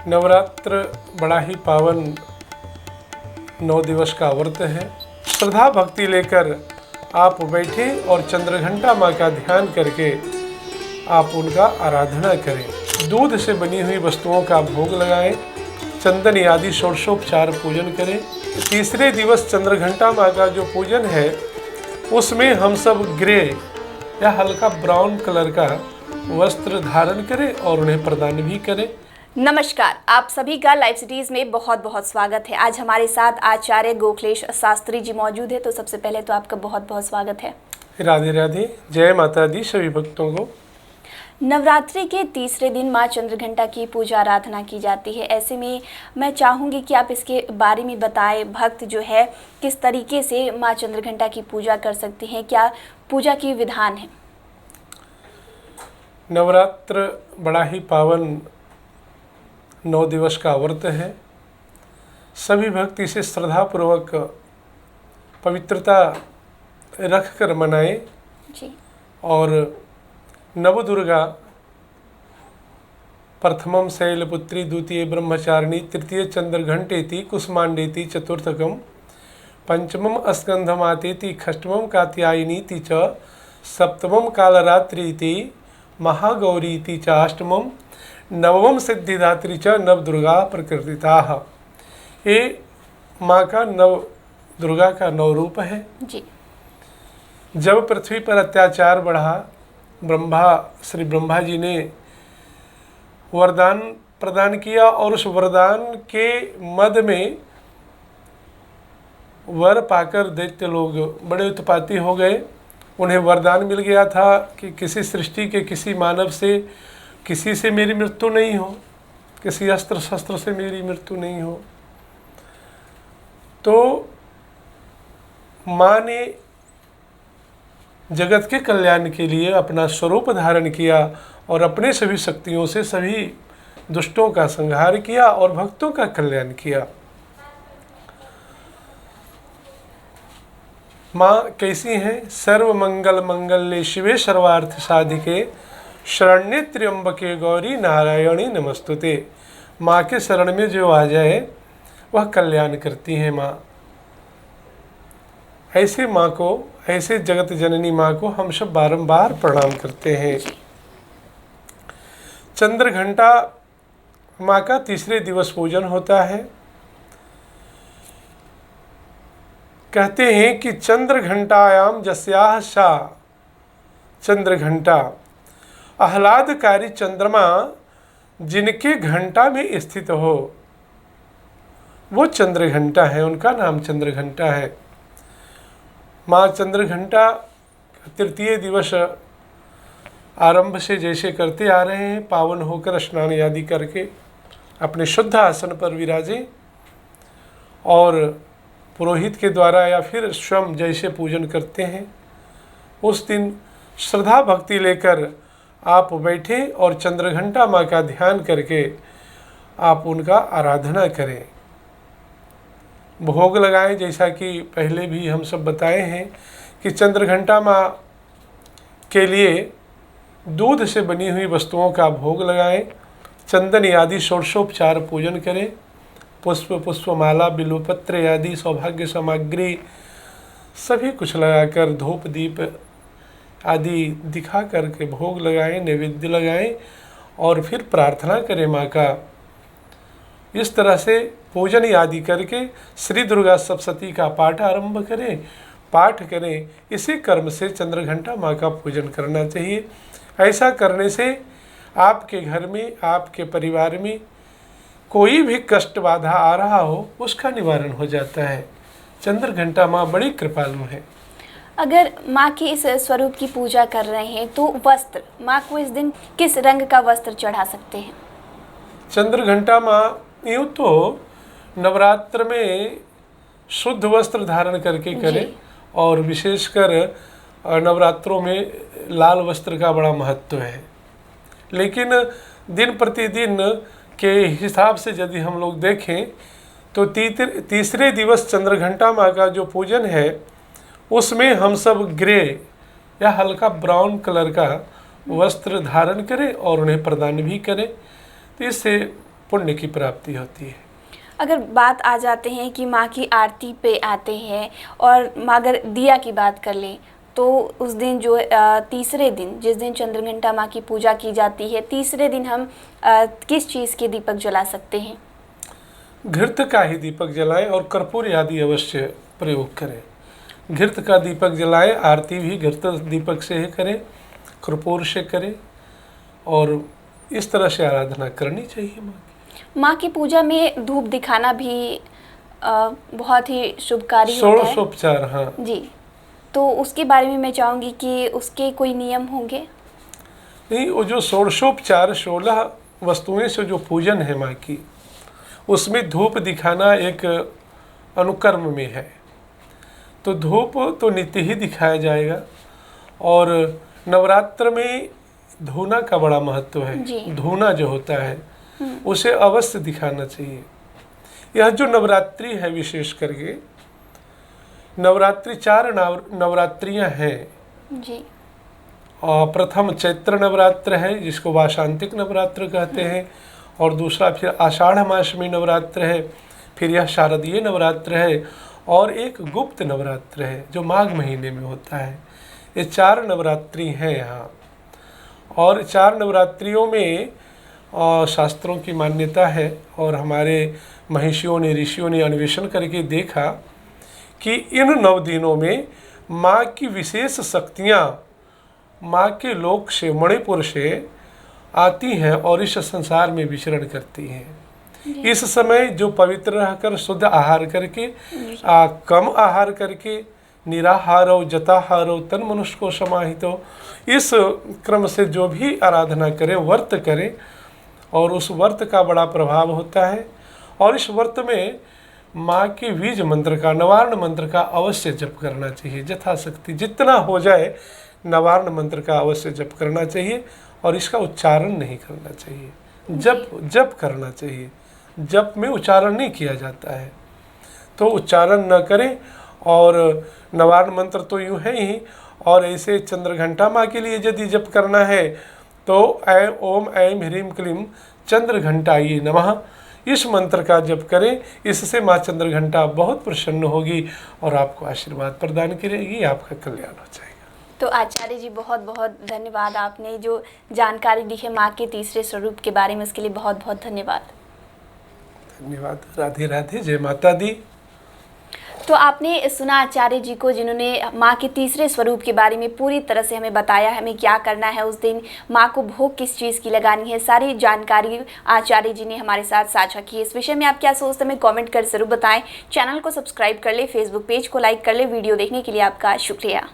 नवरात्र बड़ा ही पावन 9 दिवस का व्रत है। श्रद्धा भक्ति लेकर आप बैठे और चंद्रघंटा माँ का ध्यान करके आप उनका आराधना करें। दूध से बनी हुई वस्तुओं का भोग लगाएं, चंदन आदि षोडशोपचार पूजन करें। तीसरे दिवस चंद्रघंटा माँ का जो पूजन है उसमें हम सब ग्रे या हल्का ब्राउन कलर का वस्त्र धारण करें और उन्हें प्रदान भी करें। नमस्कार, आप सभी का लाइव सिटीज में बहुत बहुत स्वागत है। आज हमारे साथ आचार्य गोखलेश शास्त्री जी मौजूद है, तो सबसे पहले तो आपका बहुत बहुत स्वागत है। राधे राधे, जय माता दी सभी भक्तों को। नवरात्रि के तीसरे दिन माँ चंद्रघंटा की पूजा आराधना की जाती है। ऐसे में मैं चाहूँगी कि आप इसके बारे में बताएं, भक्त जो है किस तरीके से माँ चंद्रघंटा की पूजा कर सकते हैं, क्या पूजा की विधान है। नवरात्र बड़ा ही पावन 9 दिवस का व्रत है। सभी भक्त इसे श्रद्धापूर्वक पवित्रता रख कर मनाएं जी। और नवदुर्गा प्रथमम शैलपुत्री, द्वितीय ब्रह्मचारिणी, तृतीय चंद्रघंटेति, कुसुमांडेति, चतुर्थकम पंचमम स्कंधमातेति, षष्ठमम कात्यायनीति च, सप्तमम कालरात्रीति, महागौरीति च, अष्टमम नवम सिद्धिदात्री च नवदुर्गा प्रकृतिताः। ये माँ का दुर्गा का 9 रूप है जी। जब पृथ्वी पर अत्याचार बढ़ा, श्री ब्रह्मा जी ने वरदान प्रदान किया और उस वरदान के मद में वर पाकर दैत्य लोग बड़े उत्पाती हो गए। उन्हें वरदान मिल गया था कि किसी सृष्टि के किसी मानव से, किसी से मेरी मृत्यु नहीं हो, किसी अस्त्र शस्त्र से मेरी मृत्यु नहीं हो। तो माँ ने जगत के कल्याण के लिए अपना स्वरूप धारण किया और अपने सभी शक्तियों से सभी दुष्टों का संहार किया और भक्तों का कल्याण किया। माँ कैसी हैं? सर्व मंगल मंगल्ये शिवे सर्वार्थ साधिके, शरण्ये त्र्यंबके गौरी नारायणी नमस्तुते। माँ के शरण में जो आ जाए वह कल्याण करती हैं माँ। ऐसे माँ को, ऐसे जगत जननी माँ को हम सब बारंबार प्रणाम करते हैं। चंद्रघंटा माँ का तीसरे दिवस पूजन होता है। कहते हैं कि चंद्रघंटायाम जस्याः सा चंद्रघंटा, आह्लादकारी चंद्रमा जिनके घंटा में स्थित हो वो चंद्रघंटा है, उनका नाम चंद्रघंटा है। माँ चंद्रघंटा तृतीय दिवस आरंभ से जैसे करते आ रहे हैं, पावन होकर स्नान आदि करके अपने शुद्ध आसन पर विराजें और पुरोहित के द्वारा या फिर स्वयं जैसे पूजन करते हैं उस दिन श्रद्धा भक्ति लेकर आप बैठे और चंद्रघंटा माँ का ध्यान करके आप उनका आराधना करें, भोग लगाएं। जैसा कि पहले भी हम सब बताए हैं कि चंद्रघंटा माँ के लिए दूध से बनी हुई वस्तुओं का भोग लगाएं, चंदन आदि षोडशोपचार पूजन करें, पुष्पमाला बिल्वपत्र आदि सौभाग्य सामग्री सभी कुछ लगाकर धूप दीप आदि दिखा करके भोग लगाएं, नैवेद्य लगाएं और फिर प्रार्थना करें माँ का। इस तरह से पूजन आदि करके श्री दुर्गा सप्तशती का पाठ आरंभ करें, पाठ करें। इसी कर्म से चंद्रघंटा माँ का पूजन करना चाहिए। ऐसा करने से आपके घर में, आपके परिवार में कोई भी कष्ट बाधा आ रहा हो उसका निवारण हो जाता है। चंद्रघंटा माँ बड़ी कृपालु है। अगर माँ के इस स्वरूप की पूजा कर रहे हैं तो वस्त्र, माँ को इस दिन किस रंग का वस्त्र चढ़ा सकते हैं? चंद्रघंटा माँ यूँ तो नवरात्र में शुद्ध वस्त्र धारण करके करें और विशेषकर नवरात्रों में लाल वस्त्र का बड़ा महत्व है। लेकिन दिन प्रतिदिन के हिसाब से यदि हम लोग देखें तो तीसरे दिवस चंद्रघंटा माँ का जो पूजन है उसमें हम सब ग्रे या हल्का ब्राउन कलर का वस्त्र धारण करें और उन्हें प्रदान भी करें। तो इससे पुण्य की प्राप्ति होती है। अगर बात आ जाते हैं कि माँ की आरती पे आते हैं और अगर दिया की बात कर लें तो उस दिन जो तीसरे दिन जिस दिन चंद्रघंटा माँ की पूजा की जाती है, तीसरे दिन हम किस चीज़ के दीपक जला सकते हैं? घृत का ही दीपक जलाएं और कर्पूर आदि अवश्य प्रयोग करें। घृत का दीपक जलाएं, आरती भी घृत दीपक से ही करें, कर्पूर से करें और इस तरह से आराधना करनी चाहिए माँ की। माँ की पूजा में धूप दिखाना भी बहुत ही शुभकारी होता है। षोडशोपचार, हाँ जी, तो उसके बारे में मैं चाहूँगी कि उसके कोई नियम होंगे? नहीं, वो जो षोडशोपचार 16 वस्तुएं से जो पूजन है माँ की, उसमें धूप दिखाना एक अनुकर्म में है। तो धूप तो नित्य ही दिखाया जाएगा और नवरात्र में धूना का बड़ा महत्व है। धूना जो होता है उसे अवश्य दिखाना चाहिए। यह जो नवरात्रि है, विशेष करके नवरात्रि 4 नवरात्रियां हैं जी। और प्रथम चैत्र नवरात्र है जिसको वाशांतिक नवरात्र कहते हैं, और दूसरा फिर आषाढ़ मास में नवरात्र है, फिर यह शारदीय नवरात्र है, और एक गुप्त नवरात्र है जो माघ महीने में होता है। ये 4 नवरात्रि हैं यहाँ, और 4 नवरात्रियों में शास्त्रों की मान्यता है और हमारे महर्षियों ने, ऋषियों ने अन्वेषण करके देखा कि इन 9 दिनों में माँ की विशेष शक्तियाँ माँ के लोक से, मणिपुर से आती हैं और इस संसार में विचरण करती हैं। इस समय जो पवित्र रहकर शुद्ध आहार करके, कम आहार करके, निराहारो जताहारो तन मनुष्य को समाहितो, इस क्रम से जो भी आराधना करें, व्रत करें, और उस व्रत का बड़ा प्रभाव होता है। और इस व्रत में माँ के बीज मंत्र का, नवार्ण मंत्र का अवश्य जप करना चाहिए। यथाशक्ति जितना हो जाए नवार्ण मंत्र का अवश्य जप करना चाहिए, और इसका उच्चारण नहीं करना चाहिए। जप करना चाहिए। जप में उच्चारण नहीं किया जाता है, तो उच्चारण न करें। और नवार्ण मंत्र तो यूँ है ही, और ऐसे चंद्रघंटा माँ के लिए यदि जप करना है तो ऐं ओम ऐं ह्रीं क्लीं चंद्रघंटायै नमः, इस मंत्र का जप करें। इससे माँ चंद्रघंटा बहुत प्रसन्न होगी और आपको आशीर्वाद प्रदान करेगी, आपका कल्याण हो जाएगा। तो आचार्य जी, बहुत बहुत धन्यवाद। आपने जो जानकारी दी है माँ के तीसरे स्वरूप के बारे में, उसके लिए बहुत बहुत धन्यवाद। धन्यवाद। राधे राधे। जय माता दी। तो आपने सुना आचार्य जी को, जिन्होंने माँ के तीसरे स्वरूप के बारे में पूरी तरह से हमें बताया, हमें क्या करना है उस दिन, माँ को भोग किस चीज़ की लगानी है, सारी जानकारी आचार्य जी ने हमारे साथ साझा की। इस विषय में आप क्या सोचते हैं, हमें कमेंट कर ज़रूर बताएं। चैनल को सब्सक्राइब कर ले, फेसबुक पेज को लाइक कर ले। वीडियो देखने के लिए आपका शुक्रिया।